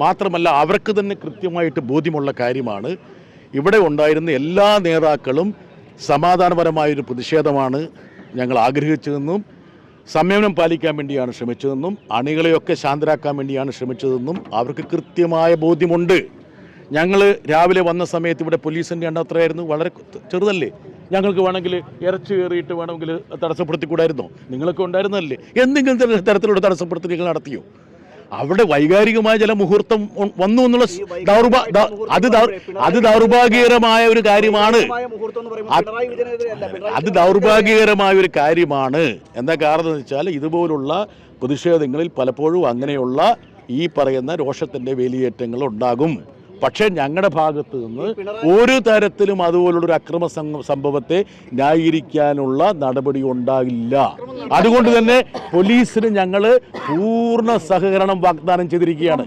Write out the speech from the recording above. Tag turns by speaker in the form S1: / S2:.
S1: മാത്രമല്ല അവർക്ക് തന്നെ കൃത്യമായിട്ട് ബോധ്യമുള്ള കാര്യമാണ് ഇവിടെ ഉണ്ടായിരുന്ന എല്ലാ നേതാക്കളും സമാധാനപരമായൊരു പ്രതിഷേധമാണ് ഞങ്ങൾ ആഗ്രഹിച്ചതെന്നും സംയമനം പാലിക്കാൻ വേണ്ടിയാണ് ശ്രമിച്ചതെന്നും അണികളെയൊക്കെ ശാന്തരാക്കാൻ വേണ്ടിയാണ് ശ്രമിച്ചതെന്നും അവർക്ക് കൃത്യമായ ബോധ്യമുണ്ട്. ഞങ്ങൾ രാവിലെ വന്ന സമയത്ത് ഇവിടെ പോലീസിൻ്റെ എണ്ണം എത്രയായിരുന്നു? വളരെ ചെറുതല്ലേ? ഞങ്ങൾക്ക് വേണമെങ്കിൽ ഇറച്ചി കയറിയിട്ട് വേണമെങ്കിൽ തടസ്സപ്പെടുത്തിക്കൂടായിരുന്നോ? നിങ്ങളൊക്കെ ഉണ്ടായിരുന്നല്ലേ? എന്തെങ്കിലും തരത്തിലുള്ള തടസ്സപ്പെടുത്തി നിങ്ങൾ നടത്തിയോ? അവിടെ വൈകാരികമായ ചില മുഹൂർത്തം വന്നു എന്നുള്ള അത് ദൗർഭാഗ്യകരമായ ഒരു കാര്യമാണ്. അത് ദൗർഭാഗ്യകരമായ ഒരു കാര്യമാണ്. എന്താ കാരണം എന്ന് വെച്ചാൽ ഇതുപോലുള്ള പ്രതിഷേധങ്ങളിൽ പലപ്പോഴും അങ്ങനെയുള്ള ഈ പറയുന്ന രോഷത്തിൻ്റെ വേലിയേറ്റങ്ങൾ ഉണ്ടാകും. പക്ഷേ ഞങ്ങളുടെ ഭാഗത്ത് നിന്ന് ഒരു തരത്തിലും അതുപോലുള്ളൊരു അക്രമ സംഭവത്തെ ന്യായീകരിക്കാനുള്ള നടപടി ഉണ്ടാകില്ല. അതുകൊണ്ട് തന്നെ പോലീസിന് ഞങ്ങൾ പൂർണ്ണ സഹകരണം വാഗ്ദാനം ചെയ്തിരിക്കുകയാണ്.